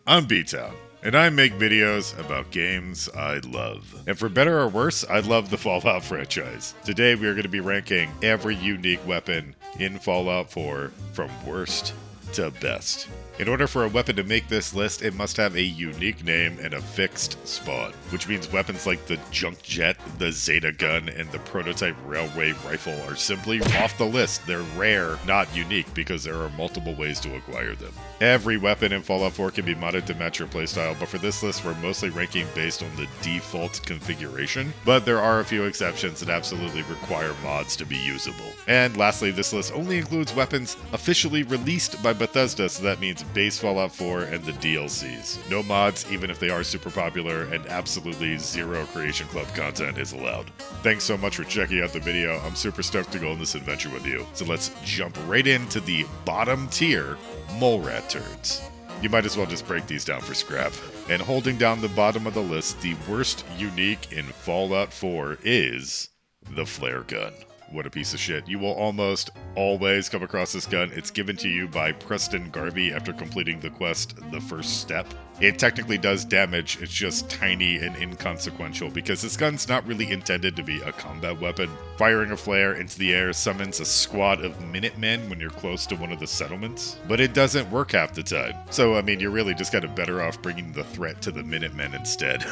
I'm B-Town, and I make videos about games I love. And for better or worse, I love the Fallout franchise. Today we are going to be ranking every unique weapon in Fallout 4 from worst to best. In order for a weapon to make this list, it must have a unique name and a fixed spawn, which means weapons like the Junk Jet, the Zeta Gun, and the Prototype Railway Rifle are simply off the list. They're rare, not unique, because there are multiple ways to acquire them. Every weapon in Fallout 4 can be modded to match your playstyle, but for this list we're mostly ranking based on the default configuration, but there are a few exceptions that absolutely require mods to be usable. And lastly, this list only includes weapons officially released by Bethesda, so that means base Fallout 4 and the DLCs. No mods, even if they are super popular, and absolutely zero Creation Club content is allowed. Thanks so much for checking out the video. I'm super stoked to go on this adventure with you. So let's jump right into the bottom tier mole rat turds. You might as well just break these down for scrap. And holding down the bottom of the list, the worst unique in Fallout 4 is the flare gun. What a piece of shit. You will almost always come across this gun. It's given to you by Preston Garvey after completing the quest, The First Step. It technically does damage, it's just tiny and inconsequential because this gun's not really intended to be a combat weapon. Firing a flare into the air summons a squad of Minutemen when you're close to one of the settlements, but it doesn't work half the time. So, I mean, you're really just kind of better off bringing the threat to the Minutemen instead.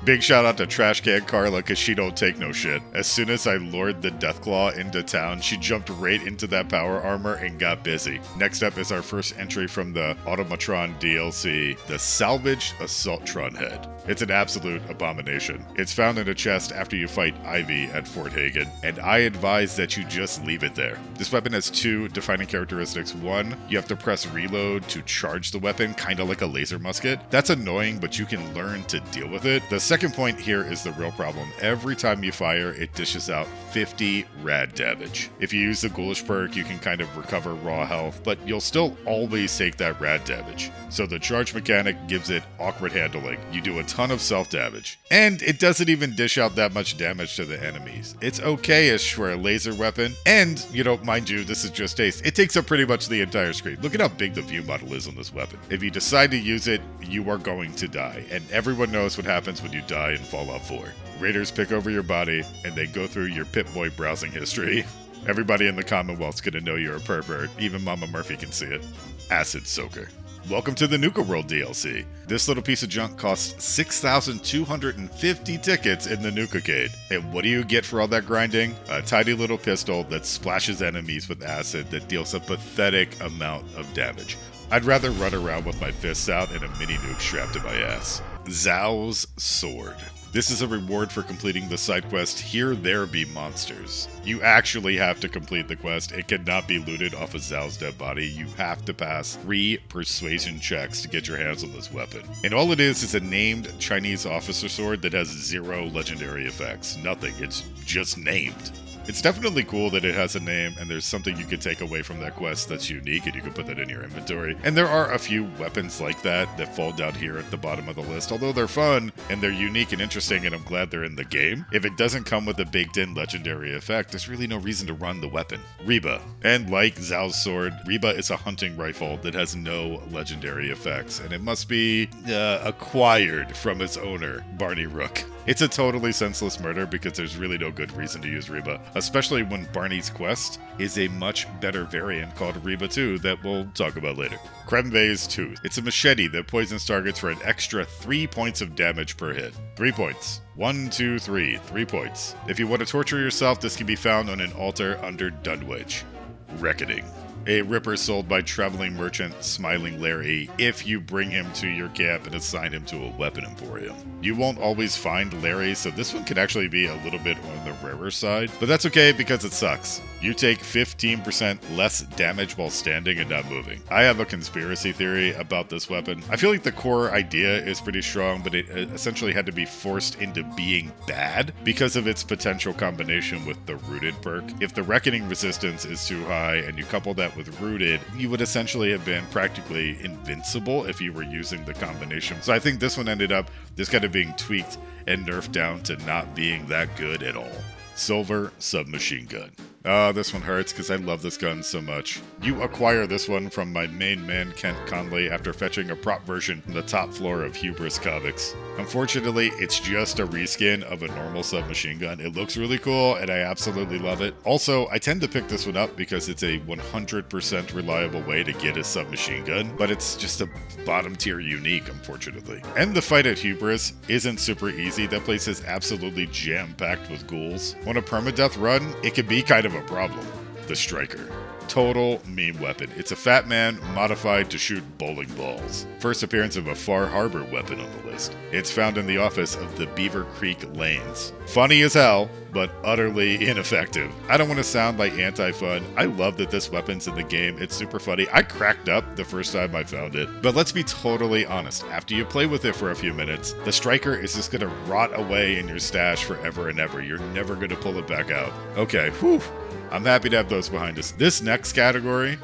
Big shout out to Trash Can Carla because she don't take no shit. As soon as I lured the Deathclaw into town, she jumped right into that power armor and got busy. Next up is our first entry from the Automatron DLC, the Salvage Assaultron Head. It's an absolute abomination. It's found in a chest after you fight Ivy at Fort Hagen, and I advise that you just leave it there. This weapon has two defining characteristics. One, you have to press reload to charge the weapon, kind of like a laser musket. That's annoying, but you can learn to deal with it. The second point here is the real problem. Every time you fire, it dishes out 50 rad damage. If you use the Ghoulish perk, you can kind of recover raw health, but you'll still always take that rad damage. So the charge mechanic gives it awkward handling. You do a ton of self-damage. And it doesn't even dish out that much damage to the enemies. It's okay-ish for a laser weapon, and, you know, mind you, this is just taste. It takes up pretty much the entire screen. Look at how big the view model is on this weapon. If you decide to use it, you are going to die, and everyone knows what happens when you die in Fallout 4. Raiders pick over your body, and they go through your Pip-Boy browsing history. Everybody in the Commonwealth's gonna know you're a pervert. Even Mama Murphy can see it. Acid Soaker. Welcome to the Nuka World DLC. This little piece of junk costs 6,250 tickets in the Nukacade. And what do you get for all that grinding? A tiny little pistol that splashes enemies with acid that deals a pathetic amount of damage. I'd rather run around with my fists out and a mini nuke strapped to my ass. Zhao's Sword. This is a reward for completing the side quest, Here There Be Monsters. You actually have to complete the quest. It cannot be looted off of Zhao's dead body. You have to pass 3 persuasion checks to get your hands on this weapon. And all it is a named Chinese officer sword that has 0 legendary effects. Nothing. It's just named. It's definitely cool that it has a name and there's something you could take away from that quest that's unique and you can put that in your inventory. And there are a few weapons like that fall down here at the bottom of the list. Although they're fun and they're unique and interesting and I'm glad they're in the game, if it doesn't come with a baked in legendary effect, there's really no reason to run the weapon. Reba. And like Zhao's sword, Reba is a hunting rifle that has no legendary effects and it must be acquired from its owner, Barney Rook. It's a totally senseless murder because there's really no good reason to use Reba, especially when Barney's quest is a much better variant called Reba 2 that we'll talk about later. Kremve's Tooth. It's a machete that poisons targets for an extra 3 points of damage per hit. 3 points. 1, 2, 3. 3 points. If you want to torture yourself, this can be found on an altar under Dunwich. Reckoning. A ripper sold by traveling merchant Smiling Larry if you bring him to your camp and assign him to a weapon emporium. You won't always find Larry, so this one could actually be a little bit on the rarer side, but that's okay because it sucks. You take 15% less damage while standing and not moving. I have a conspiracy theory about this weapon. I feel like the core idea is pretty strong, but it essentially had to be forced into being bad because of its potential combination with the Rooted perk. If the Reckoning resistance is too high and you couple that with Rooted, you would essentially have been practically invincible if you were using the combination. So I think this one ended up just kind of being tweaked and nerfed down to not being that good at all. Silver Submachine Gun. This one hurts because I love this gun so much. You acquire this one from my main man Kent Conley after fetching a prop version from the top floor of Hubris Comics. Unfortunately, it's just a reskin of a normal submachine gun. It looks really cool and I absolutely love it. Also, I tend to pick this one up because it's a 100% reliable way to get a submachine gun, but it's just a bottom tier unique, unfortunately. And the fight at Hubris isn't super easy. That place is absolutely jam-packed with ghouls. On a permadeath run, it can be kind of a problem. The Striker. Total meme weapon. It's a fat man modified to shoot bowling balls. First appearance of a Far Harbor weapon on the list. It's found in the office of the Beaver Creek Lanes. Funny as hell, but utterly ineffective. I don't want to sound like anti-fun. I love that this weapon's in the game. It's super funny. I cracked up the first time I found it. But let's be totally honest. After you play with it for a few minutes, the Striker is just going to rot away in your stash forever and ever. You're never going to pull it back out. Okay, whew. I'm happy to have those behind us. This next category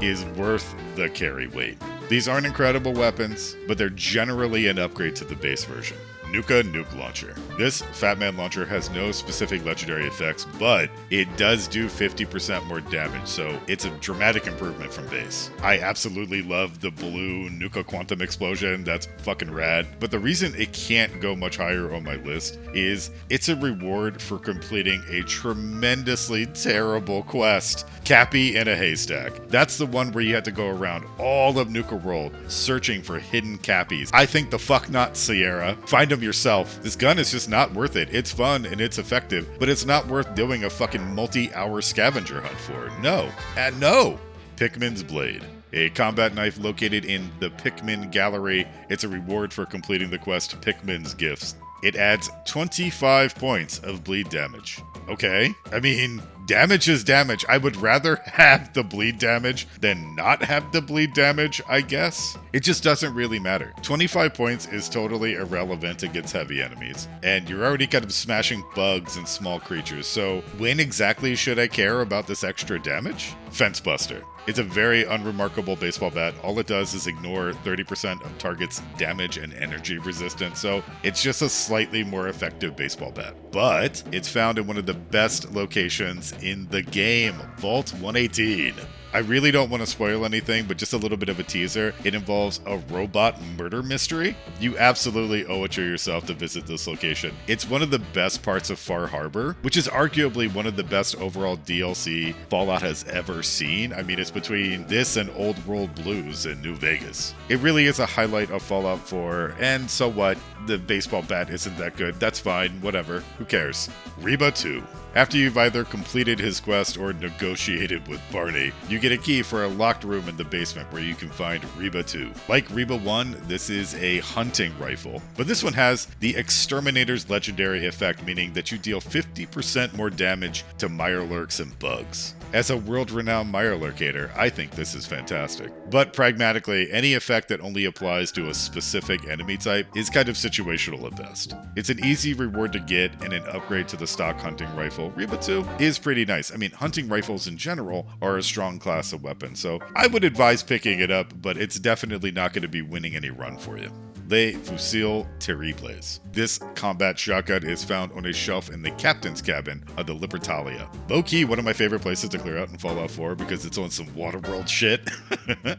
is worth the carry weight. These aren't incredible weapons, but they're generally an upgrade to the base version. Nuka Nuke Launcher. This Fat Man launcher has no specific legendary effects, but it does do 50% more damage, so it's a dramatic improvement from base. I absolutely love the blue Nuka Quantum Explosion, that's fucking rad, but the reason it can't go much higher on my list is it's a reward for completing a tremendously terrible quest, Cappy in a Haystack. That's the one where you have to go around all of Nuka World searching for hidden Cappies. I think the fuck not, Sierra. Find them yourself. This gun is just not worth it. It's fun and it's effective, but it's not worth doing a fucking multi-hour scavenger hunt for. No. And no! Pikmin's Blade. A combat knife located in the Pikmin Gallery. It's a reward for completing the quest Pikmin's Gifts. It adds 25 points of bleed damage. Okay. I mean, damage is damage. I would rather have the bleed damage than not have the bleed damage, I guess. It just doesn't really matter. 25 points is totally irrelevant against heavy enemies, and you're already kind of smashing bugs and small creatures, so when exactly should I care about this extra damage? Fence Buster. It's a very unremarkable baseball bat. All it does is ignore 30% of target's damage and energy resistance, so it's just a slightly more effective baseball bat. But it's found in one of the best locations in the game, Vault 118. I really don't want to spoil anything, but just a little bit of a teaser. It involves a robot murder mystery. You absolutely owe it to yourself to visit this location. It's one of the best parts of Far Harbor, which is arguably one of the best overall DLC Fallout has ever seen. I mean, it's between this and Old World Blues in New Vegas. It really is a highlight of Fallout 4, and so what? The baseball bat isn't that good. That's fine, whatever. Who cares? Reba 2. After you've either completed his quest or negotiated with Barney, you get a key for a locked room in the basement where you can find Reba 2. Like Reba 1, this is a hunting rifle, but this one has the Exterminator's legendary effect, meaning that you deal 50% more damage to Mirelurks and bugs. As a world-renowned Mirelurkator, I think this is fantastic. But pragmatically, any effect that only applies to a specific enemy type is kind of situational at best. It's an easy reward to get and an upgrade to the stock hunting rifle. Reba 2 is pretty nice. I mean, hunting rifles in general are a strong class of weapon, so I would advise picking it up, but it's definitely not going to be winning any run for you. Les Fusiles Terribles. This combat shotgun is found on a shelf in the captain's cabin of the Libertalia. Low-key, one of my favorite places to clear out in Fallout 4 because it's on some Waterworld shit.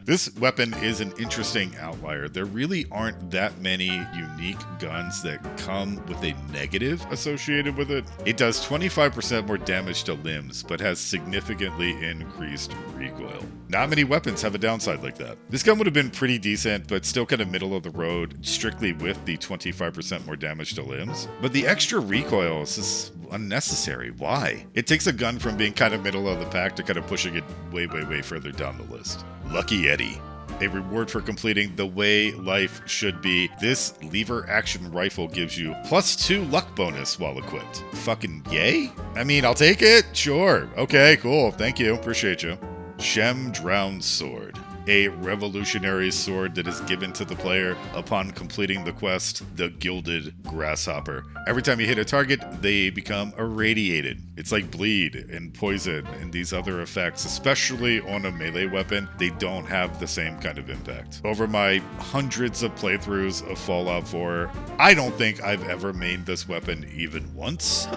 This weapon is an interesting outlier. There really aren't that many unique guns that come with a negative associated with it. It does 25% more damage to limbs, but has significantly increased recoil. Not many weapons have a downside like that. This gun would have been pretty decent, but still kind of middle of the road, strictly with the 25% more damage to limbs. But the extra recoil is just unnecessary. Why? It takes a gun from being kind of middle of the pack to kind of pushing it way, way, way further down the list. Lucky Eddie. A reward for completing the way life should be. This lever action rifle gives you +2 luck bonus while equipped. Fucking yay? I mean, I'll take it. Sure. Okay, cool. Thank you. Appreciate you. Shem Drowned Sword. a revolutionary sword that is given to the player upon completing the quest, the Gilded Grasshopper. Every time you hit a target, they become irradiated. It's like bleed and poison and these other effects, especially on a melee weapon. They don't have the same kind of impact. Over my hundreds of playthroughs of Fallout 4, I don't think I've ever mained this weapon even once.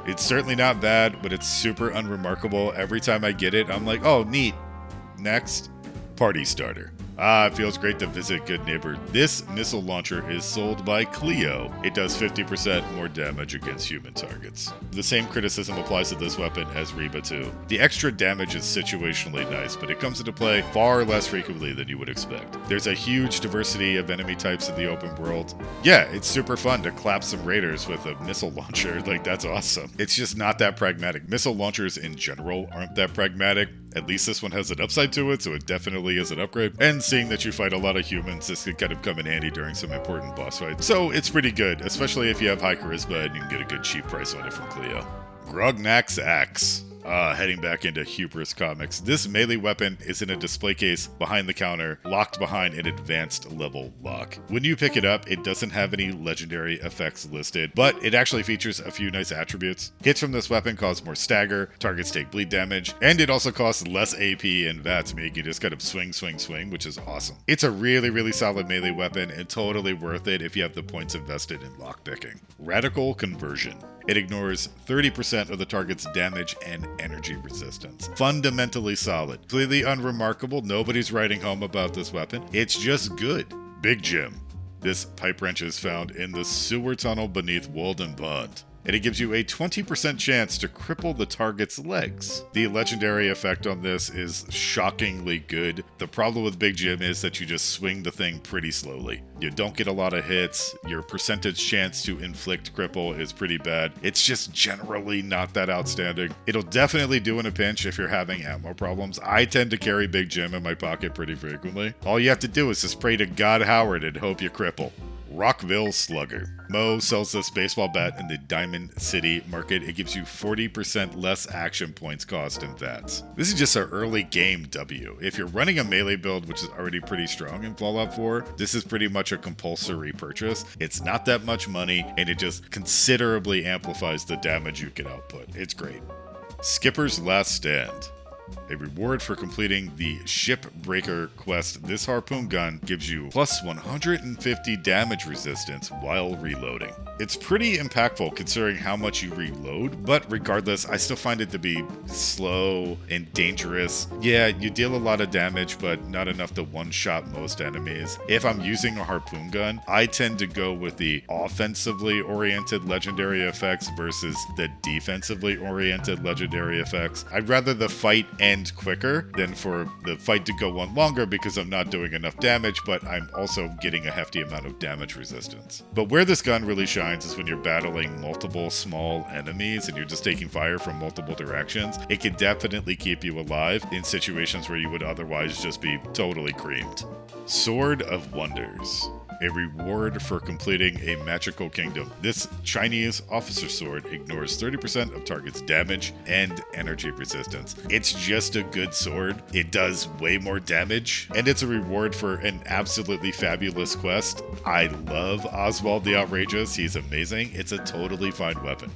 It's certainly not bad, but it's super unremarkable. Every time I get it, I'm like, oh, neat. Next, party starter. It feels great to visit good neighbor. This missile launcher is sold by Clio. It does 50% more damage against human targets. The same criticism applies to this weapon as Reba 2. The extra damage is situationally nice, but it comes into play far less frequently than you would expect. There's a huge diversity of enemy types in the open world. Yeah, it's super fun to clap some raiders with a missile launcher. Like, that's awesome. It's just not that pragmatic. Missile launchers in general aren't that pragmatic. At least this one has an upside to it, so it definitely is an upgrade. And seeing that you fight a lot of humans, this could kind of come in handy during some important boss fights. So it's pretty good, especially if you have high charisma and you can get a good cheap price on it from Clio. Grognak's Axe. Heading back into Hubris Comics. This melee weapon is in a display case behind the counter, locked behind an advanced level lock. When you pick it up, it doesn't have any legendary effects listed, but it actually features a few nice attributes. Hits from this weapon cause more stagger, targets take bleed damage, and it also costs less AP and VATS, making you just kind of swing, which is awesome. It's a really, really solid melee weapon and totally worth it if you have the points invested in lockpicking. Radical Conversion. It ignores 30% of the target's damage and energy resistance. Fundamentally solid. Completely unremarkable. Nobody's writing home about this weapon. It's just good. Big Jim. This pipe wrench is found in the sewer tunnel beneath Walden Pond, and it gives you a 20% chance to cripple the target's legs. The legendary effect on this is shockingly good. The problem with Big Jim is that you just swing the thing pretty slowly. You don't get a lot of hits. Your percentage chance to inflict cripple is pretty bad. It's just generally not that outstanding. It'll definitely do in a pinch if you're having ammo problems. I tend to carry Big Jim in my pocket pretty frequently. All you have to do is just pray to God Howard and hope you cripple. Rockville Slugger. Mo sells this baseball bat in the Diamond City market. It gives you 40% less action points cost in VATS. This is just an early game W. If you're running a melee build, which is already pretty strong in Fallout 4, this is pretty much a compulsory purchase. It's not that much money, and it just considerably amplifies the damage you can output. It's great. Skipper's Last Stand. A reward for completing the Shipbreaker quest. This harpoon gun gives you plus 150 damage resistance while reloading. It's pretty impactful considering how much you reload, but regardless, I still find it to be slow and dangerous. Yeah, you deal a lot of damage, but not enough to one-shot most enemies. If I'm using a harpoon gun, I tend to go with the offensively oriented legendary effects versus the defensively oriented legendary effects. I'd rather the fight end quicker than for the fight to go on longer because I'm not doing enough damage, but I'm also getting a hefty amount of damage resistance. But where this gun really shines is when you're battling multiple small enemies and you're just taking fire from multiple directions. It can definitely keep you alive in situations where you would otherwise just be totally creamed. Sword of Wonders. A reward for completing a magical kingdom. This Chinese officer sword ignores 30% of target's damage and energy resistance. It's just a good sword. It does way more damage, and it's a reward for an absolutely fabulous quest. I love Oswald the Outrageous. He's amazing. It's a totally fine weapon.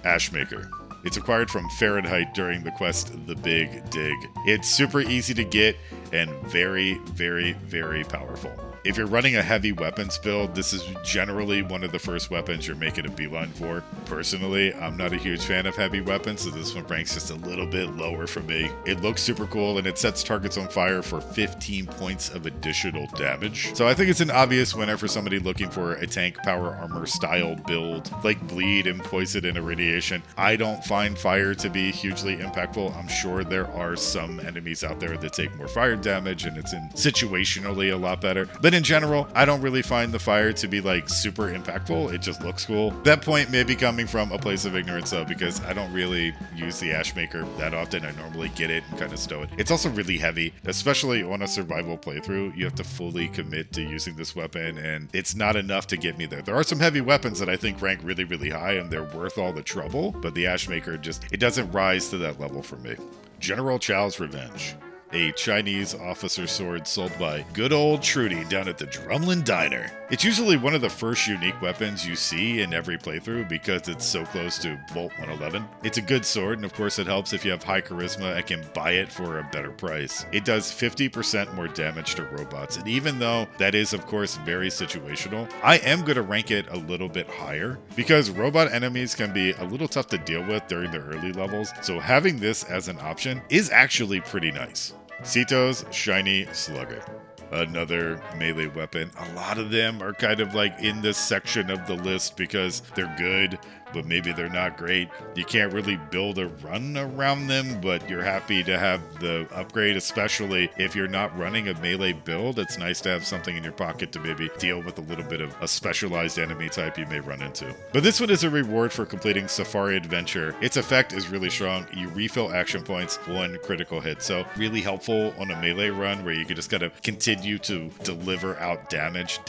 Ashmaker. It's acquired from Fahrenheit during the quest The Big Dig. It's super easy to get and very, very, very powerful. If you're running a heavy weapons build, this is generally one of the first weapons you're making a beeline for. Personally, I'm not a huge fan of heavy weapons, so this one ranks just a little bit lower for me. It looks super cool, and it sets targets on fire for 15 points of additional damage. So I think it's an obvious winner for somebody looking for a tank power armor style build, like bleed and poison and irradiation. I don't find fire to be hugely impactful. I'm sure there are some enemies out there that take more fire damage, and it's in situationally a lot better. But in general, I don't really find the fire to be like super impactful. It just looks cool. That point may be coming from a place of ignorance though, because I don't really use the Ashmaker that often. I normally get it and kind of stow it. It's also really heavy, especially on a survival playthrough. You have to fully commit to using this weapon, and it's not enough to get me there. There are some heavy weapons that I think rank really, really high, and they're worth all the trouble, but the Ashmaker just, it doesn't rise to that level for me. General Chao's Revenge. a Chinese officer sword sold by good old Trudy down at the Drumlin Diner. It's usually one of the first unique weapons you see in every playthrough because it's so close to Bolt 111. It's a good sword, and of course it helps if you have high charisma and can buy it for a better price. It does 50% more damage to robots, and even though that is of course very situational, I am going to rank it a little bit higher because robot enemies can be a little tough to deal with during the early levels, so having this as an option is actually pretty nice. Sito's Shiny Slugger. Another melee weapon. A lot of them are kind of like in this section of the list because they're good, but maybe they're not great. You can't really build a run around them, but you're happy to have the upgrade, especially if you're not running a melee build. It's nice to have something in your pocket to maybe deal with a little bit of a specialized enemy type you may run into. But this one is a reward for completing Safari Adventure. Its effect is really strong. You refill action points, 1 critical hit. So really helpful on a melee run where you can just kind of continue to deliver out damage.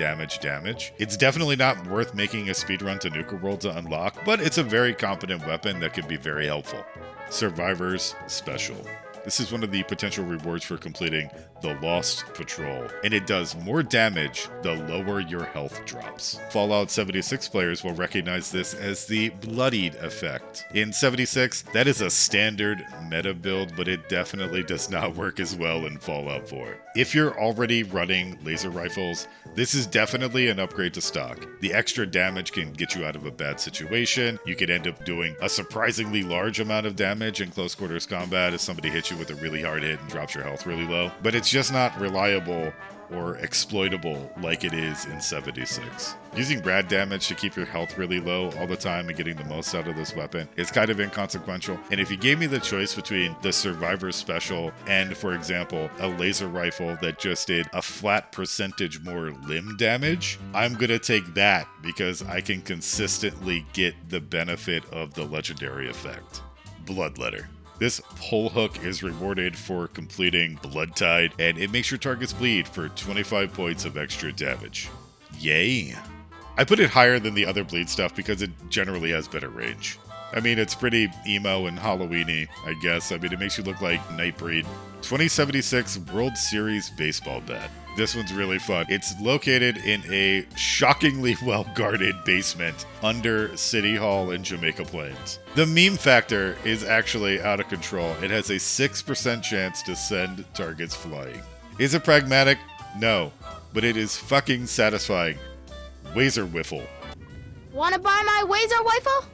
It's definitely not worth making a speedrun to Nuka World to unlock, but it's a very competent weapon that can be very helpful. Survivor's Special. This is one of the potential rewards for completing the Lost Patrol, and it does more damage the lower your health drops. Fallout 76 players will recognize this as the Bloodied effect. In 76, that is a standard meta build, but it definitely does not work as well in Fallout 4. If you're already running laser rifles, this is definitely an upgrade to stock. The extra damage can get you out of a bad situation. You could end up doing a surprisingly large amount of damage in close quarters combat if somebody hits you with a really hard hit and drops your health really low, but it's just not reliable or exploitable like it is in 76. Using rad damage to keep your health really low all the time and getting the most out of this weapon is kind of inconsequential, and if you gave me the choice between the Survivor Special and, for example, a laser rifle that just did a flat percentage more limb damage, I'm gonna take that because I can consistently get the benefit of the legendary effect. Bloodletter. This pull hook is rewarded for completing Blood Tide, and it makes your targets bleed for 25 points of extra damage. Yay! I put it higher than the other bleed stuff because it generally has better range. I mean, it's pretty emo and Halloween-y, I guess. I mean, it makes you look like Nightbreed. 2076 World Series Baseball Bat. This one's really fun. It's located in a shockingly well-guarded basement under City Hall in Jamaica Plains. The meme factor is actually out of control. It has a 6% chance to send targets flying. Is it pragmatic? No, but it is fucking satisfying. Wazer Wiffle. Wanna buy my Wazer Rifle?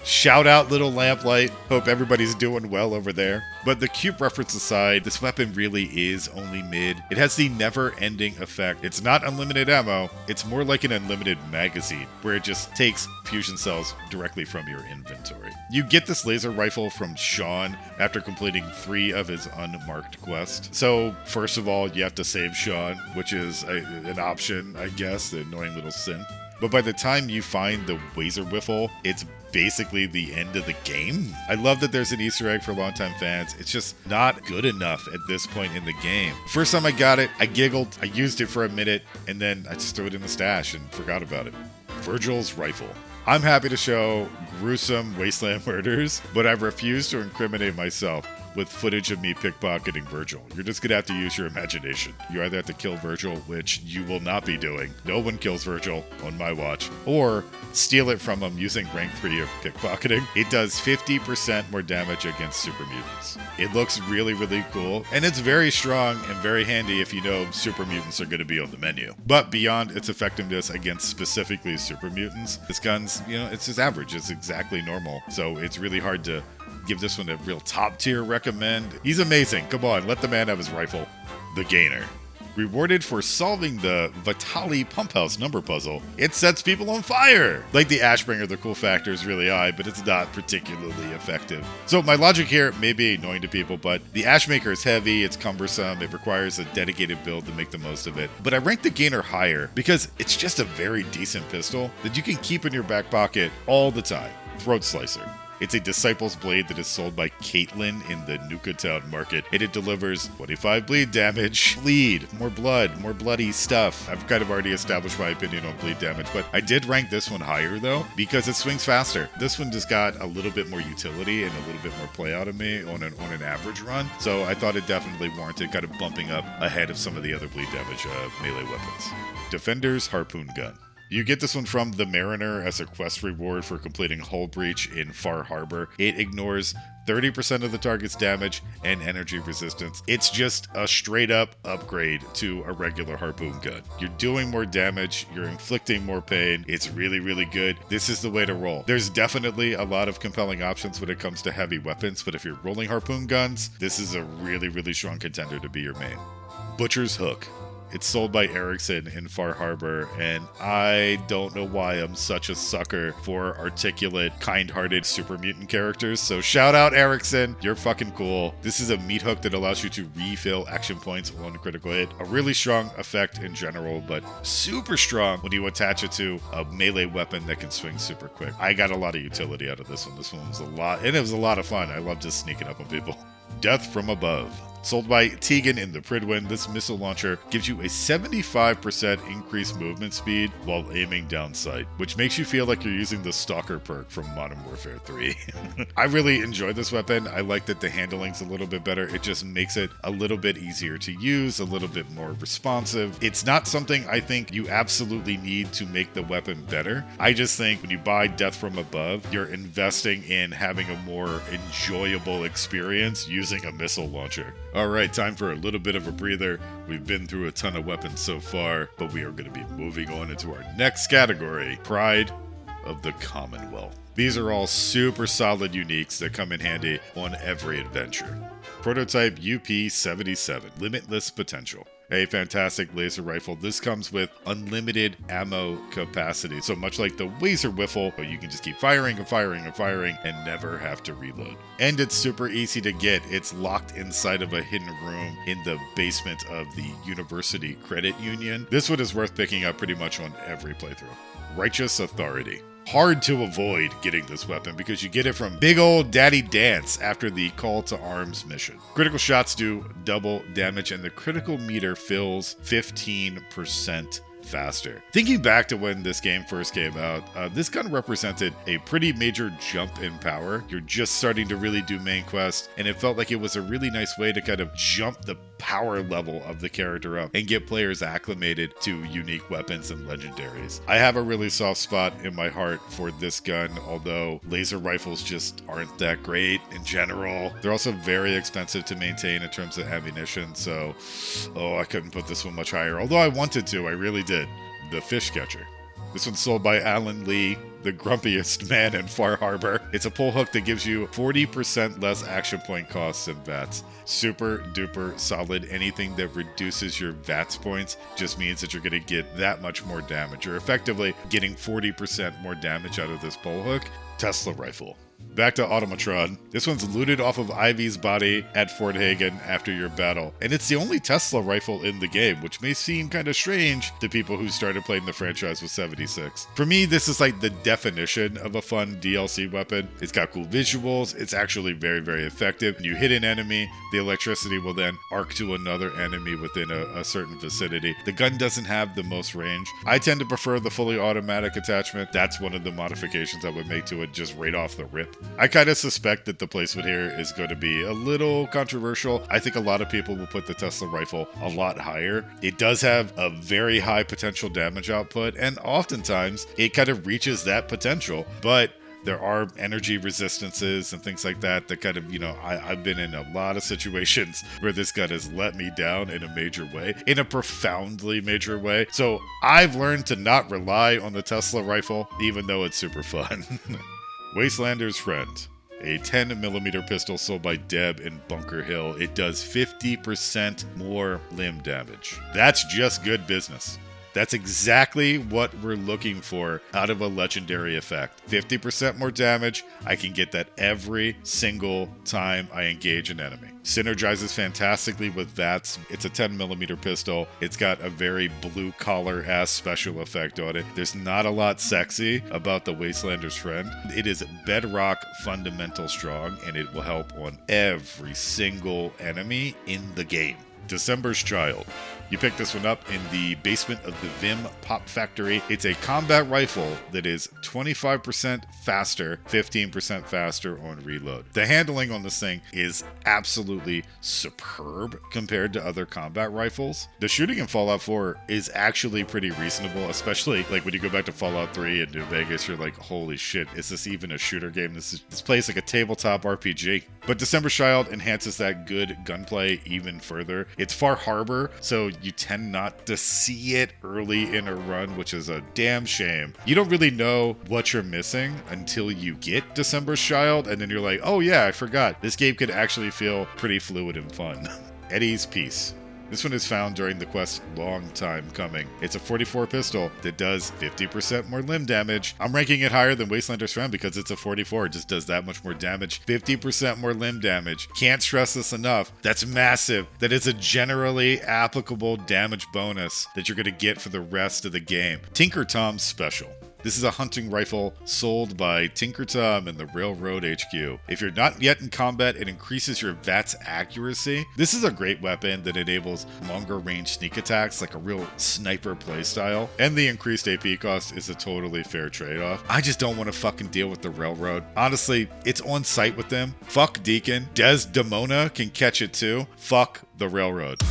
Shout out Little Lamplight. Hope everybody's doing well over there. But the cute reference aside, this weapon really is only mid. It has the never-ending effect. It's not unlimited ammo. It's more like an unlimited magazine, where it just takes fusion cells directly from your inventory. You get this laser rifle from Sean after completing 3 of his unmarked quests. So, first of all, you have to save Sean, which is an option, I guess, the annoying little synth. But by the time you find the Wazer Wiffle, it's basically the end of the game. I love that there's an Easter egg for longtime fans. It's just not good enough at this point in the game. First time I got it, I giggled, I used it for a minute, and then I just threw it in the stash and forgot about it. Virgil's Rifle. I'm happy to show gruesome wasteland murders, but I refuse to incriminate myself with footage of me pickpocketing Virgil. You're just gonna have to use your imagination. You either have to kill Virgil, which you will not be doing. No one kills Virgil on my watch. Or steal it from him using rank 3 of pickpocketing. It does 50% more damage against super mutants. It looks really, really cool, and it's very strong and very handy if you know super mutants are gonna be on the menu. But beyond its effectiveness against specifically super mutants, this gun's, it's just average. It's exactly normal. So it's really hard to give this one a real top tier recommend. He's amazing. Come on, let the man have his rifle. The Gainer. Rewarded for solving the Vitali Pump House number puzzle, it sets people on fire! Like the Ashbringer, the cool factor is really high, but it's not particularly effective. So my logic here may be annoying to people, but the Ashmaker is heavy, it's cumbersome, it requires a dedicated build to make the most of it. But I rank the Gainer higher because it's just a very decent pistol that you can keep in your back pocket all the time. Throat Slicer. It's a Disciple's Blade that is sold by Caitlin in the Nuka Town market, and it delivers 25 bleed damage. Bleed, more blood, more bloody stuff. I've kind of already established my opinion on bleed damage, but I did rank this one higher though, because it swings faster. This one just got a little bit more utility and a little bit more play out of me on an average run, so I thought it definitely warranted kind of bumping up ahead of some of the other bleed damage melee weapons. Defender's Harpoon Gun. You get this one from the Mariner as a quest reward for completing Hull Breach in Far Harbor. It ignores 30% of the target's damage and energy resistance. It's just a straight up upgrade to a regular harpoon gun. You're doing more damage, you're inflicting more pain. It's really, really good. This is the way to roll. There's definitely a lot of compelling options when it comes to heavy weapons, but if you're rolling harpoon guns, this is a really, really strong contender to be your main. Butcher's Hook. It's sold by Erickson in Far Harbor, and I don't know why I'm such a sucker for articulate, kind-hearted super mutant characters, so shout out Erickson, you're fucking cool. This is a meat hook that allows you to refill action points on critical hit. A really strong effect in general, but super strong when you attach it to a melee weapon that can swing super quick. I got a lot of utility out of this one. This one was a lot, and it was a lot of fun. I love just sneaking up on people. Death from Above. Sold by Tegan in the Pridwin, this missile launcher gives you a 75% increased movement speed while aiming down sight, which makes you feel like you're using the Stalker perk from Modern Warfare 3. I really enjoy this weapon. I like that the handling's a little bit better. It just makes it a little bit easier to use, a little bit more responsive. It's not something I think you absolutely need to make the weapon better. I just think when you buy Death from Above, you're investing in having a more enjoyable experience using a missile launcher. Alright, time for a little bit of a breather. We've been through a ton of weapons so far, but we are going to be moving on into our next category, Pride of the Commonwealth. These are all super solid uniques that come in handy on every adventure. Prototype UP-77, Limitless Potential. A fantastic laser rifle. This comes with unlimited ammo capacity. So much like the Wazer Wiffle, you can just keep firing and firing and firing and never have to reload. And it's super easy to get. It's locked inside of a hidden room in the basement of the University Credit Union. This one is worth picking up pretty much on every playthrough. Righteous Authority. Hard to avoid getting this weapon because you get it from big old Daddy Dance after the Call to Arms mission. Critical shots do double damage and the critical meter fills 15% faster. Thinking back to when this game first came out, this gun represented a pretty major jump in power. You're just starting to really do main quest, and it felt like it was a really nice way to kind of jump the power level of the character up and get players acclimated to unique weapons and legendaries. I have a really soft spot in my heart for this gun, although laser rifles just aren't that great in general. They're also very expensive to maintain in terms of ammunition, so I couldn't put this one much higher, although I wanted to. I really did. The Fish Catcher. This one's sold by Alan Lee, the grumpiest man in Far Harbor. It's a pull hook that gives you 40% less action point costs than VATS. Super duper solid. Anything that reduces your VATS points just means that you're going to get that much more damage. You're effectively getting 40% more damage out of this pull hook. Tesla Rifle. Back to Automatron. This one's looted off of Ivy's body at Fort Hagen after your battle. And it's the only Tesla rifle in the game, which may seem kind of strange to people who started playing the franchise with 76. For me, this is like the definition of a fun DLC weapon. It's got cool visuals. It's actually very, very effective. When you hit an enemy, the electricity will then arc to another enemy within a certain vicinity. The gun doesn't have the most range. I tend to prefer the fully automatic attachment. That's one of the modifications I would make to it just right off the rip. I kind of suspect that the placement here is going to be a little controversial. I think a lot of people will put the Tesla rifle a lot higher. It does have a very high potential damage output, and oftentimes it kind of reaches that potential, but there are energy resistances and things like that kind of, I've been in a lot of situations where this gun has let me down in a major way, in a profoundly major way. So I've learned to not rely on the Tesla rifle, even though it's super fun. Wastelander's Friend. A 10mm pistol sold by Deb in Bunker Hill. It does 50% more limb damage. That's just good business. That's exactly what we're looking for out of a legendary effect. 50% more damage. I can get that every single time I engage an enemy. Synergizes fantastically with VATS. It's a 10mm pistol. It's got a very blue collar ass special effect on it. There's not a lot sexy about the Wastelander's Friend. It is bedrock fundamental strong, and it will help on every single enemy in the game. December's Child. You pick this one up in the basement of the Vim Pop Factory. It's a combat rifle that is 25% faster, 15% faster on reload. The handling on this thing is absolutely superb compared to other combat rifles. The shooting in Fallout 4 is actually pretty reasonable, especially like when you go back to Fallout 3 in New Vegas, you're like, holy shit, is this even a shooter game? This plays like a tabletop RPG. But December's Child enhances that good gunplay even further. It's Far Harbor, so you tend not to see it early in a run, which is a damn shame. You don't really know what you're missing until you get December's Child, and then you're like, oh yeah, I forgot. This game could actually feel pretty fluid and fun. Eddie's Peace. This one is found during the quest Long Time Coming. It's a 44 pistol that does 50% more limb damage. I'm ranking it higher than Wastelander's Friend because it's a 44. It just does that much more damage. 50% more limb damage. Can't stress this enough. That's massive. That is a generally applicable damage bonus that you're going to get for the rest of the game. Tinker Tom's Special. This is a hunting rifle sold by Tinker Tom and the Railroad HQ. If you're not yet in combat, it increases your VATS accuracy. This is a great weapon that enables longer range sneak attacks, like a real sniper playstyle. And the increased AP cost is a totally fair trade-off. I just don't want to fucking deal with the Railroad. Honestly, it's on site with them. Fuck Deacon. Desdemona can catch it too. Fuck the Railroad.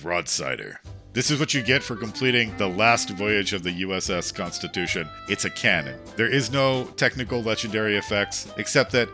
Broadsider. This is what you get for completing the last voyage of the USS Constitution. It's a cannon. There is no technical legendary effects, except that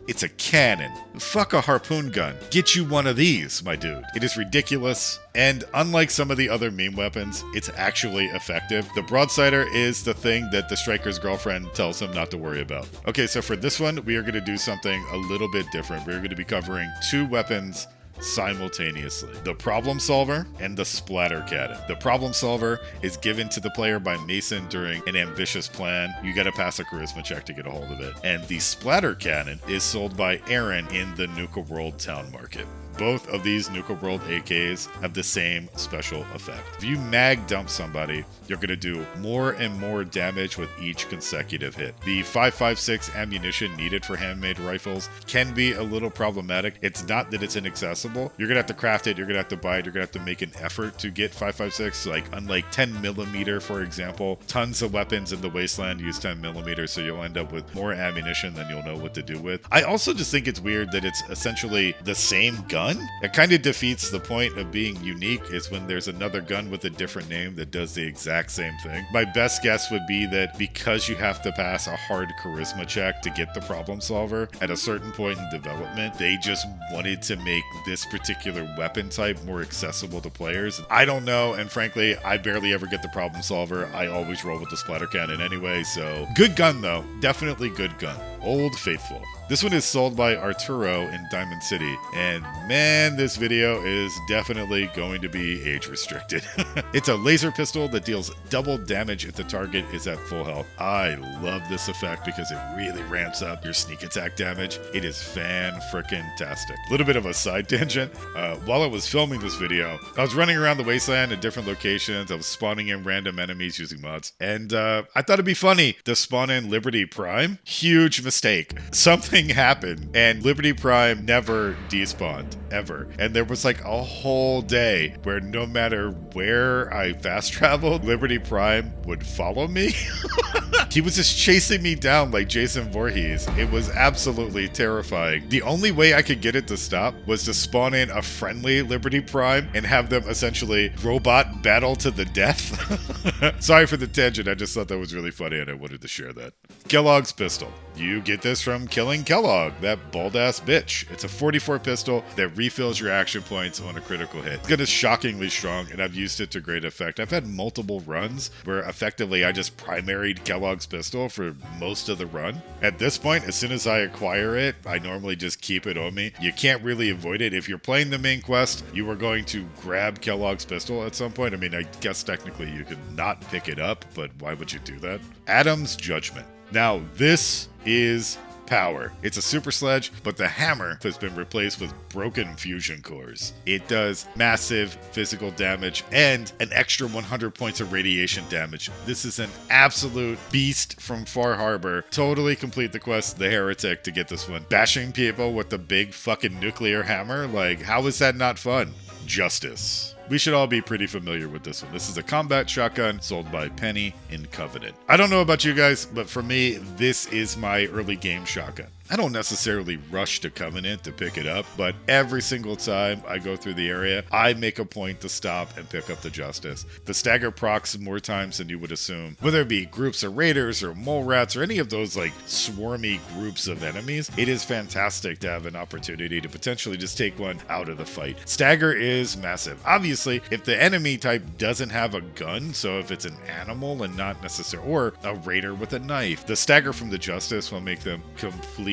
it's a cannon. Fuck a harpoon gun. Get you one of these, my dude. It is ridiculous, and unlike some of the other meme weapons, it's actually effective. The Broadsider is the thing that the Striker's girlfriend tells him not to worry about. Okay, so for this one, we are going to do something a little bit different. We're going to be covering two weapons simultaneously: the Problem Solver and the Splatter Cannon. The Problem Solver is given to the player by Mason during an ambitious plan. You gotta pass a charisma check to get a hold of it. And the Splatter Cannon is sold by Aaron in the Nuka World Town Market. Both of these Nuka World AKs have the same special effect. If you mag dump somebody, you're going to do more and more damage with each consecutive hit. The 5.56 ammunition needed for handmade rifles can be a little problematic. It's not that it's inaccessible. You're going to have to craft it, you're going to have to buy it, you're going to have to make an effort to get 5.56. Like, unlike 10mm, for example, tons of weapons in the Wasteland use 10mm, so you'll end up with more ammunition than you'll know what to do with. I also just think it's weird that it's essentially the same gun. It kind of defeats the point of being unique, is when there's another gun with a different name that does the exact same thing. My best guess would be that because you have to pass a hard charisma check to get the Problem Solver, at a certain point in development, they just wanted to make this particular weapon type more accessible to players. I don't know, and frankly, I barely ever get the Problem Solver. I always roll with the Splatter Cannon anyway, so good gun though. Definitely good gun. Old Faithful. This one is sold by Arturo in Diamond City, and man, this video is definitely going to be age restricted. It's a laser pistol that deals double damage if the target is at full health. I love this effect because it really ramps up your sneak attack damage. It is fan-frickin-tastic. A little bit of a side tangent. While I was filming this video, I was running around the Wasteland in different locations. I was spawning in random enemies using mods, and I thought it'd be funny to spawn in Liberty Prime. Huge mistake. Something happened and Liberty Prime never despawned ever, and there was like a whole day where no matter where I fast traveled, Liberty Prime would follow me. He was just chasing me down like Jason Voorhees. It was absolutely terrifying. The only way I could get it to stop was to spawn in a friendly Liberty Prime and have them essentially robot battle to the death. Sorry for the tangent, I just thought that was really funny and I wanted to share that. Kellogg's Pistol. You get this from killing Kellogg, that bald-ass bitch. It's a 44 pistol that refills your action points on a critical hit. It's gun is shockingly strong, and I've used it to great effect. I've had multiple runs where effectively I just primaried Kellogg's pistol for most of the run. At this point, as soon as I acquire it, I normally just keep it on me. You can't really avoid it. If you're playing the main quest, you are going to grab Kellogg's pistol at some point. I mean, I guess technically you could not pick it up, but why would you do that? Adam's Judgment. Now, this is power. It's a super sledge, but the hammer has been replaced with broken fusion cores. It does massive physical damage and an extra 100 points of radiation damage. This is an absolute beast from Far Harbor. Totally complete the quest, The Heretic, to get this one. Bashing people with the big fucking nuclear hammer? Like, how is that not fun? Justice. We should all be pretty familiar with this one. This is a combat shotgun sold by Penny in Covenant. I don't know about you guys, but for me, this is my early game shotgun. I don't necessarily rush to Covenant to pick it up, but every single time I go through the area, I make a point to stop and pick up the Justice. The stagger procs more times than you would assume. Whether it be groups of raiders or mole rats or any of those like swarmy groups of enemies, it is fantastic to have an opportunity to potentially just take one out of the fight. Stagger is massive. Obviously, if the enemy type doesn't have a gun, so if it's an animal and not necessarily, or a raider with a knife, the stagger from the Justice will make them completely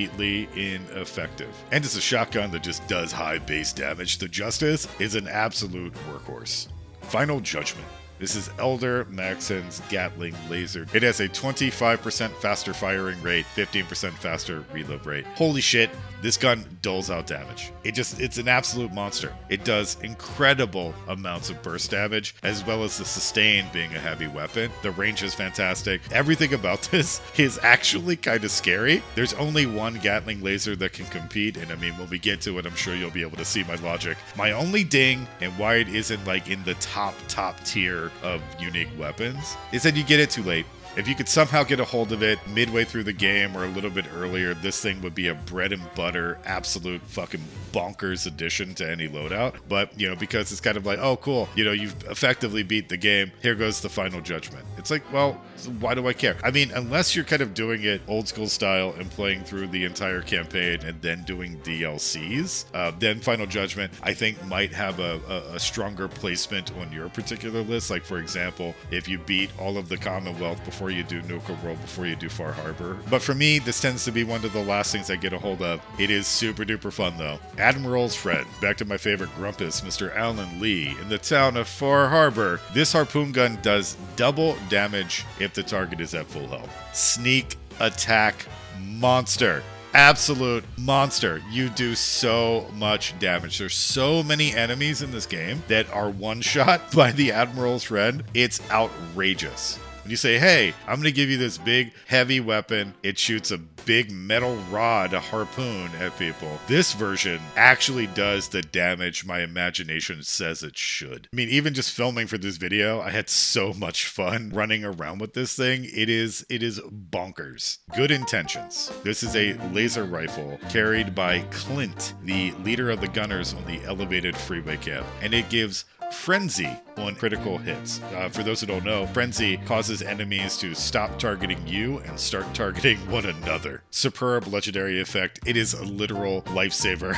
ineffective. And it's a shotgun that just does high base damage. The Justice is an absolute workhorse. Final Judgment. This is Elder Maxon's Gatling laser. It has a 25% faster firing rate, 15% faster reload rate. Holy shit, this gun doles out damage. It's an absolute monster. It does incredible amounts of burst damage, as well as the sustain being a heavy weapon. The range is fantastic. Everything about this is actually kind of scary. There's only one Gatling laser that can compete, and I mean, when we get to it, I'm sure you'll be able to see my logic. My only ding, and why it isn't like in the top tier of unique weapons, is that you get it too late. If you could somehow get a hold of it midway through the game or a little bit earlier, this thing would be a bread and butter, absolute fucking bonkers addition to any loadout. But, you know, because it's kind of like, oh, cool, you know, you've effectively beat the game. Here goes the Final Judgment. It's like, well, why do I care? I mean, unless you're kind of doing it old school style and playing through the entire campaign and then doing DLCs, then Final Judgment, I think, might have a stronger placement on your particular list. Like, for example, if you beat all of the Commonwealth before you do Nuka World, before you do Far Harbor. But for me, this tends to be one of the last things I get a hold of. It is super duper fun though. Admiral's Friend. Back to my favorite grumpus, Mr. Alan Lee, in the town of Far Harbor. This harpoon gun does double damage if the target is at full health. Sneak attack monster. Absolute monster. You do so much damage. There's so many enemies in this game that are one-shot by the Admiral's Friend. It's outrageous. When you say, hey, I'm going to give you this big, heavy weapon, it shoots a big metal rod, a harpoon at people. This version actually does the damage my imagination says it should. I mean, even just filming for this video, I had so much fun running around with this thing. It is bonkers. Good intentions. This is a laser rifle carried by Clint, the leader of the gunners on the elevated freeway camp, and it gives Frenzy on critical hits. For those who don't know, Frenzy causes enemies to stop targeting you and start targeting one another. Superb legendary effect. It is a literal lifesaver.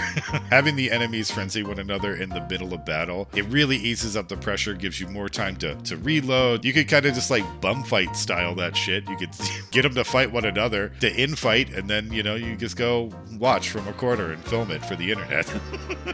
Having the enemies frenzy one another in the middle of battle, it really eases up the pressure, gives you more time to reload. You could kind of just like bum fight style that shit. You could get them to fight one another, to infight, and then, you know, you just go watch from a corner and film it for the internet.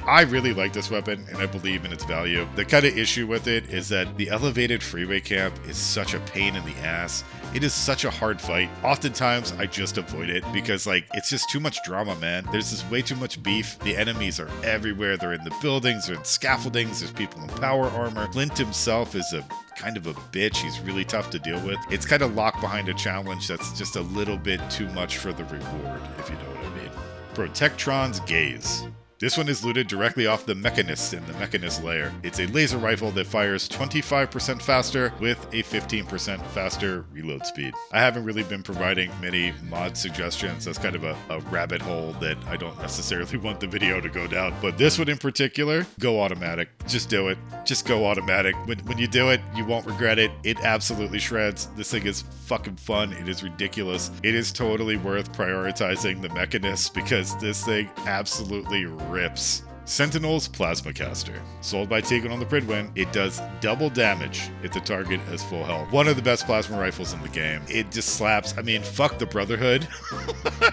I really like this weapon, and I believe in its value. The kind of issue with it is that the elevated freeway camp is such a pain in the ass. It is such a hard fight. Oftentimes, I just avoid it because, like, it's just too much drama, man. There's just way too much beef. The enemies are everywhere. They're in the buildings, they're in scaffoldings, there's people in power armor. Clint himself is a kind of a bitch. He's really tough to deal with. It's kind of locked behind a challenge that's just a little bit too much for the reward, if you know what I mean. Protectron's Gaze. This one is looted directly off the Mechanist in the Mechanist layer. It's a laser rifle that fires 25% faster with a 15% faster reload speed. I haven't really been providing many mod suggestions. That's kind of a rabbit hole that I don't necessarily want the video to go down. But this one in particular, go automatic. Just do it. Just go automatic. When you do it, you won't regret it. It absolutely shreds. This thing is fucking fun. It is ridiculous. It is totally worth prioritizing the Mechanist because this thing absolutely rips. Sentinel's Plasma Caster. Sold by Tegan on the Pridwin, it does double damage if the target has full health. One of the best plasma rifles in the game. It just slaps. I mean, fuck the Brotherhood.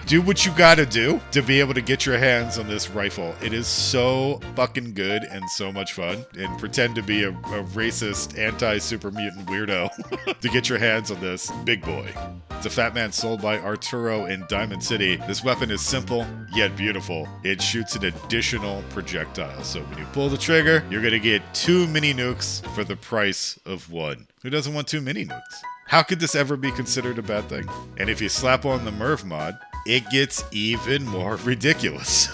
Do what you gotta do to be able to get your hands on this rifle. It is so fucking good and so much fun. And pretend to be a racist, anti-super mutant weirdo to get your hands on this big boy. It's a Fat Man sold by Arturo in Diamond City. This weapon is simple, yet beautiful. It shoots an additional projectile. So when you pull the trigger, you're going to get 2 mini nukes for the price of 1. Who doesn't want 2 mini nukes? How could this ever be considered a bad thing? And if you slap on the Merv mod, it gets even more ridiculous.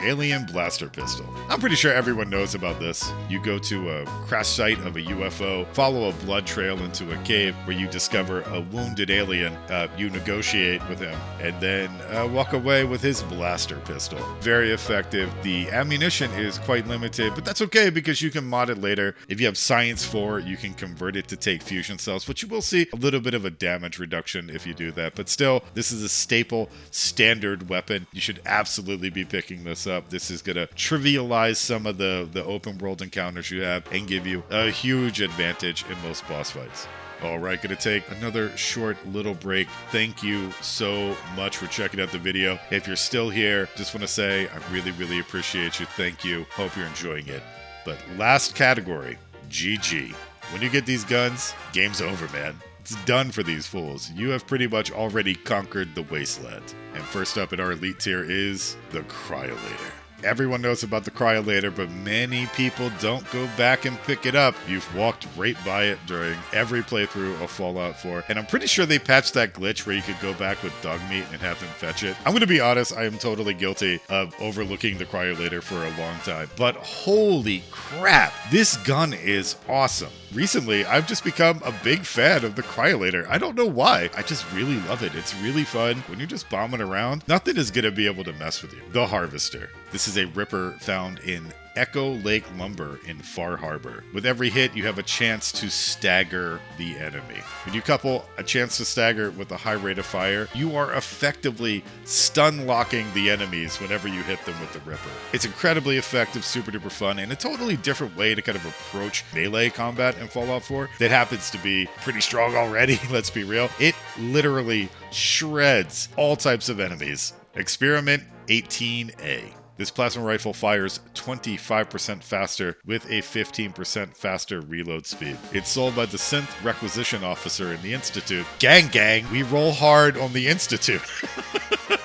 Alien Blaster Pistol. I'm pretty sure everyone knows about this. You go to a crash site of a UFO, follow a blood trail into a cave where you discover a wounded alien. You negotiate with him and then walk away with his blaster pistol. Very effective. The ammunition is quite limited, but that's okay because you can mod it later. If you have Science 4, you can convert it to take fusion cells, which you will see a little bit of a damage reduction if you do that. But still, this is a staple standard weapon. You should absolutely be picking this up. This is going to trivialize some of the open world encounters you have and give you a huge advantage in most boss fights. All right, going to take another short little break. Thank you so much for checking out the video. If you're still here, just want to say I really, really appreciate you. Thank you. Hope you're enjoying it. But last category, GG. When you get these guns, game's over, man. It's done for these fools. You have pretty much already conquered the wasteland. And first up in our elite tier is the Cryolator. Everyone knows about the Cryolator, but many people don't go back and pick it up. You've walked right by it during every playthrough of Fallout 4, and I'm pretty sure they patched that glitch where you could go back with Dogmeat and have him fetch it. I'm going to be honest, I am totally guilty of overlooking the Cryolator for a long time, but holy crap, this gun is awesome. Recently, I've just become a big fan of the Cryolator. I don't know why. I just really love it. It's really fun. When you're just bombing around, nothing is going to be able to mess with you. The Harvester. This is a Ripper found in Echo Lake Lumber in Far Harbor. With every hit, you have a chance to stagger the enemy. When you couple a chance to stagger with a high rate of fire, you are effectively stun locking the enemies whenever you hit them with the Ripper. It's incredibly effective, super duper fun, and a totally different way to kind of approach melee combat in Fallout 4 that happens to be pretty strong already, let's be real. It literally shreds all types of enemies. Experiment 18A. This plasma rifle fires 25% faster with a 15% faster reload speed. It's sold by the Synth Requisition Officer in the Institute. Gang, we roll hard on the Institute.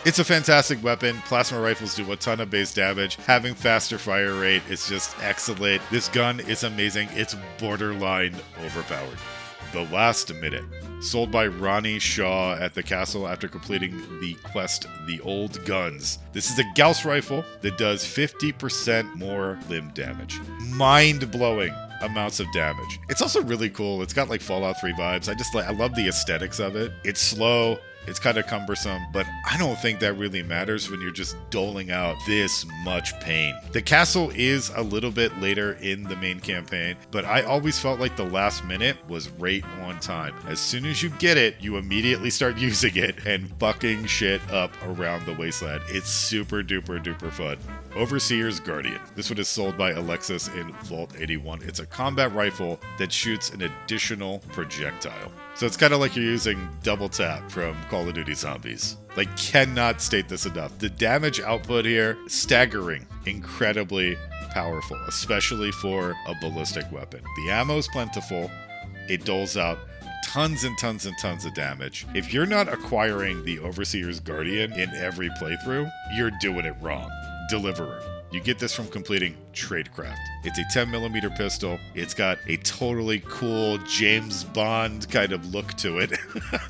It's a fantastic weapon. Plasma rifles do a ton of base damage. Having faster fire rate is just excellent. This gun is amazing. It's borderline overpowered. The Last Minute. Sold by Ronnie Shaw at the castle after completing the quest, The Old Guns. This is a Gauss rifle that does 50% more limb damage. Mind-blowing amounts of damage. It's also really cool. It's got like Fallout 3 vibes. I love the aesthetics of it. It's slow. It's kind of cumbersome, but I don't think that really matters when you're just doling out this much pain. The castle is a little bit later in the main campaign, but I always felt like the Last Minute was right on time. As soon as you get it, you immediately start using it and fucking shit up around the wasteland. It's super duper duper fun. Overseer's Guardian. This one is sold by Alexis in Vault 81. It's a combat rifle that shoots an additional projectile. So it's kind of like you're using double tap from Call of Duty Zombies. Like, cannot state this enough. The damage output here, staggering, incredibly powerful, especially for a ballistic weapon. The ammo is plentiful. It doles out tons and tons and tons of damage. If you're not acquiring the Overseer's Guardian in every playthrough, you're doing it wrong. Deliverer. You get this from completing Tradecraft. It's a 10mm pistol. It's got a totally cool James Bond kind of look to it.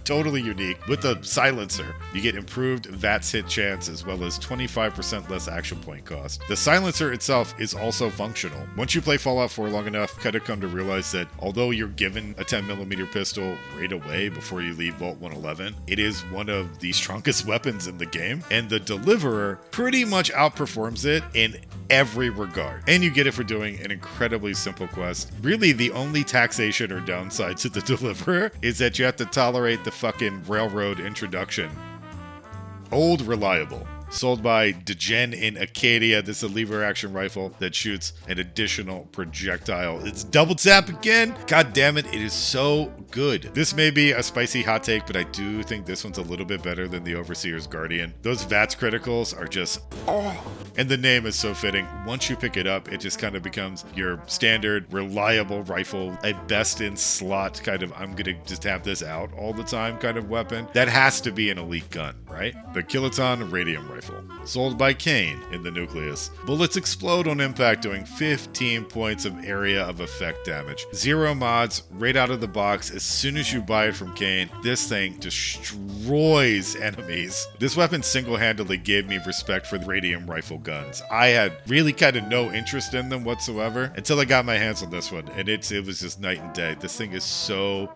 Totally unique. With the silencer, you get improved VATS hit chance as well as 25% less action point cost. The silencer itself is also functional. Once you play Fallout 4 long enough, kind of come to realize that although you're given a 10mm pistol right away before you leave Vault 111, it is one of the strongest weapons in the game, and the Deliverer pretty much outperforms it in every regard. And you get it for doing an incredibly simple quest. Really, the only taxation or downside to the Deliverer is that you have to tolerate the fucking railroad introduction. Old Reliable. Sold by Degen in Acadia. This is a lever action rifle that shoots an additional projectile. It's double tap again. God damn it, it is so good. This may be a spicy hot take, but I do think this one's a little bit better than the Overseer's Guardian. Those VATS criticals are just, and the name is so fitting. Once you pick it up, it just kind of becomes your standard, reliable rifle, a best in slot kind of, I'm gonna just have this out all the time kind of weapon. That has to be an elite gun, right? The Kiloton Radium Rifle. Sold by Kane in the Nucleus. Bullets explode on impact, doing 15 points of area of effect damage. 0 mods right out of the box. As soon as you buy it from Kane, this thing destroys enemies. This weapon single-handedly gave me respect for the radium rifle guns. I had really kind of no interest in them whatsoever until I got my hands on this one, and it was just night and day. This thing is so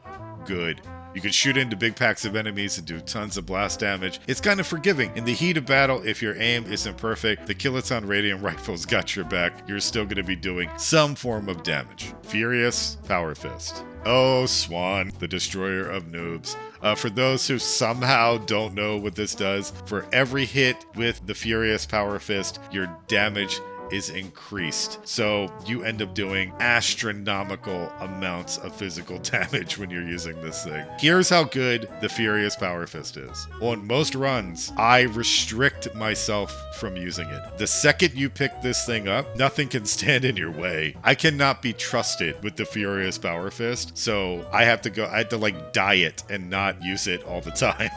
good. You can shoot into big packs of enemies and do tons of blast damage. It's kind of forgiving. In the heat of battle, if your aim isn't perfect, the Kiloton Radium Rifle's got your back. You're still going to be doing some form of damage. Furious Power Fist. Oh, Swan, the destroyer of noobs. For those who somehow don't know what this does, for every hit with the Furious Power Fist, your damage is increased. So you end up doing astronomical amounts of physical damage when you're using this thing. Here's how good the Furious Power Fist is. On most runs, I restrict myself from using it. The second you pick this thing up, nothing can stand in your way. I cannot be trusted with the Furious Power Fist, so I had to like diet and not use it all the time.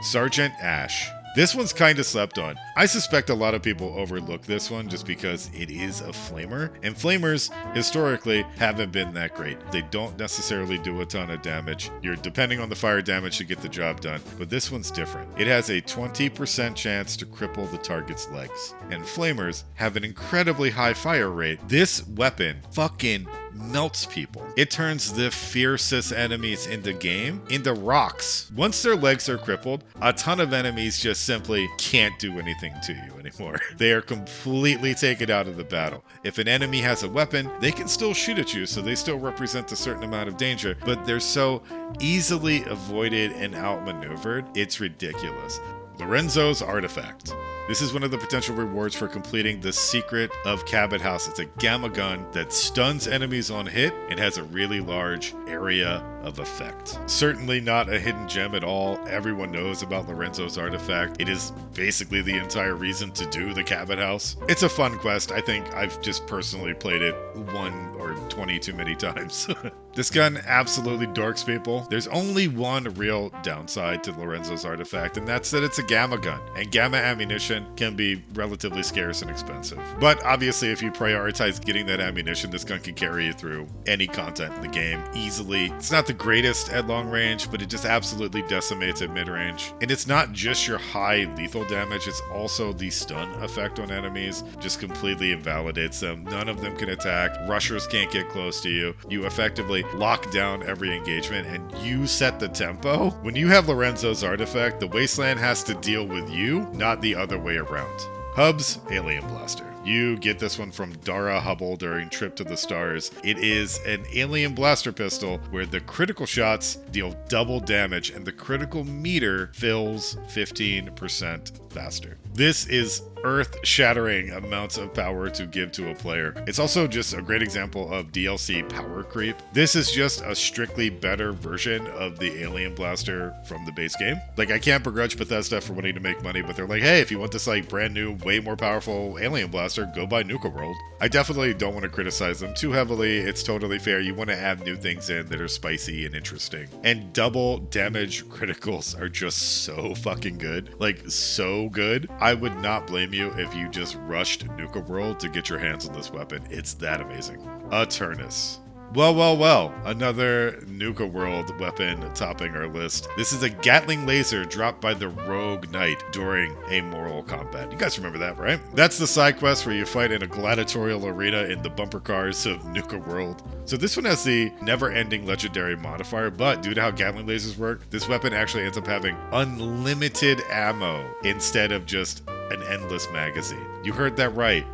Sergeant Ash. This one's kind of slept on. I suspect a lot of people overlook this one just because it is a flamer, and flamers historically haven't been that great. They don't necessarily do a ton of damage. You're depending on the fire damage to get the job done, but this one's different. It has a 20% chance to cripple the target's legs, and flamers have an incredibly high fire rate. This weapon fucking melts people. It turns the fiercest enemies in the game into rocks. Once their legs are crippled, a ton of enemies just simply can't do anything to you anymore. They are completely taken out of the battle. If an enemy has a weapon, they can still shoot at you, so they still represent a certain amount of danger, but they're so easily avoided and outmaneuvered, it's ridiculous. Lorenzo's Artifact. This is one of the potential rewards for completing the Secret of Cabot House. It's a gamma gun that stuns enemies on hit and has a really large area of effect. Certainly not a hidden gem at all. Everyone knows about Lorenzo's Artifact. It is basically the entire reason to do the Cabot House. It's a fun quest. I think I've just personally played it 1 or 20 too many times. This gun absolutely dorks people. There's only one real downside to Lorenzo's Artifact, and that's that it's a gamma gun, and gamma ammunition can be relatively scarce and expensive. But obviously, if you prioritize getting that ammunition, this gun can carry you through any content in the game easily. It's not the greatest at long range, but it just absolutely decimates at mid-range. And it's not just your high lethal damage, it's also the stun effect on enemies. Just completely invalidates them. None of them can attack. Rushers can't get close to you. You effectively lock down every engagement and you set the tempo. When you have Lorenzo's Artifact, the Wasteland has to deal with you, not the other way around. Hub's Alien Blaster. You get this one from Dara Hubble during Trip to the Stars. It is an alien blaster pistol where the critical shots deal double damage and the critical meter fills 15% faster. This is earth-shattering amounts of power to give to a player. It's also just a great example of DLC power creep. This is just a strictly better version of the Alien Blaster from the base game. Like, I can't begrudge Bethesda for wanting to make money, but they're like, hey, if you want this like brand new, way more powerful Alien Blaster, go buy Nuka World. I definitely don't want to criticize them too heavily. It's totally fair. You want to add new things in that are spicy and interesting. And double damage criticals are just so fucking good. Like, so good. I would not blame you you if you just rushed Nuka World to get your hands on this weapon. It's that amazing. Aternus. Well, another Nuka World weapon topping our list. This is a Gatling laser dropped by the Rogue Knight during a Moral Combat. You guys remember that, right? That's the side quest where you fight in a gladiatorial arena in the bumper cars of Nuka World. So this one has the never-ending legendary modifier, but due to how Gatling lasers work, this weapon actually ends up having unlimited ammo instead of just an endless magazine. You heard that right.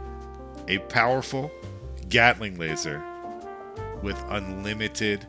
A powerful Gatling laser with unlimited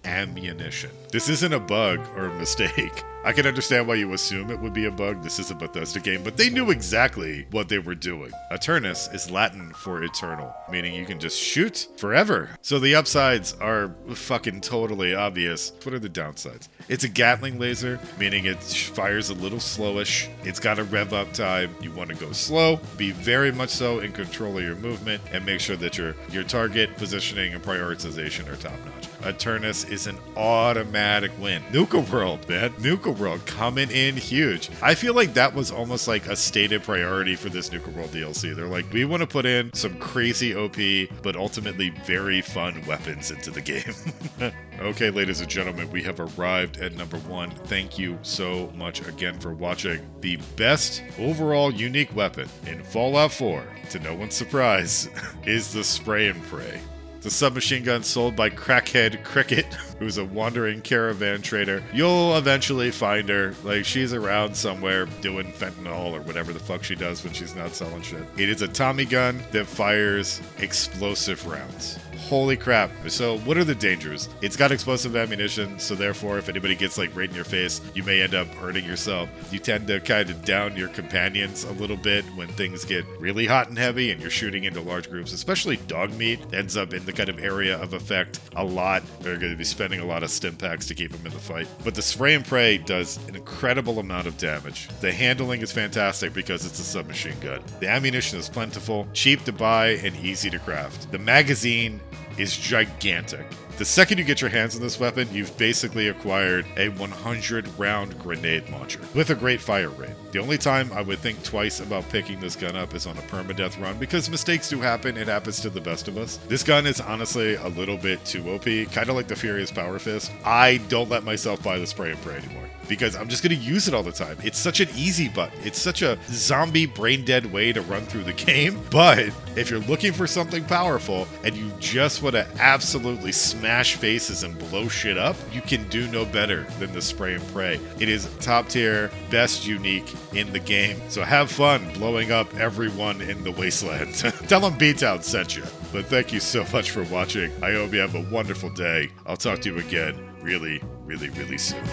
ammunition. This isn't a bug or a mistake. I can understand why you assume it would be a bug. This is a Bethesda game, but they knew exactly what they were doing. Aternus is Latin for eternal, meaning you can just shoot forever. So the upsides are fucking totally obvious. What are the downsides? It's a Gatling laser, meaning it fires a little slowish. It's got a rev up time. You want to go slow, be very much so in control of your movement, and make sure that your target positioning and prioritization are top notch. Aternus is an automatic win. Nuka World, man. Nuka World coming in huge. I feel like that was almost like a stated priority for this Nuka World DLC. They're like, we want to put in some crazy OP, but ultimately very fun weapons into the game. Okay, ladies and gentlemen, we have arrived at number 1. Thank you so much again for watching. The best overall unique weapon in Fallout 4, to no one's surprise, is the Spray and Pray. The submachine gun sold by Crackhead Cricket, who's a wandering caravan trader. You'll eventually find her. Like, she's around somewhere doing fentanyl or whatever the fuck she does when she's not selling shit. It is a Tommy gun that fires explosive rounds. Holy crap. So what are the dangers? It's got explosive ammunition, so therefore if anybody gets like right in your face, you may end up hurting yourself. You tend to kind of down your companions a little bit when things get really hot and heavy and you're shooting into large groups, especially dog meat ends up in the kind of area of effect a lot. They're going to be spending a lot of stim packs to keep them in the fight. But the Spray and Pray does an incredible amount of damage. The handling is fantastic because it's a submachine gun. The ammunition is plentiful, cheap to buy, and easy to craft. The magazine is gigantic. The second you get your hands on this weapon, you've basically acquired a 100-round grenade launcher with a great fire rate. The only time I would think twice about picking this gun up is on a permadeath run, because mistakes do happen. It happens to the best of us. This gun is honestly a little bit too OP, kind of like the Furious Power Fist. I don't let myself buy the Spray and Pray anymore, because I'm just going to use it all the time. It's such an easy button. It's such a zombie brain dead way to run through the game. But if you're looking for something powerful and you just want to absolutely smash faces and blow shit up, you can do no better than the Spray and Pray. It is top tier, best unique in the game. So have fun blowing up everyone in the wasteland. Tell them B-Town sent you. But thank you so much for watching. I hope you have a wonderful day. I'll talk to you again really, really, really soon.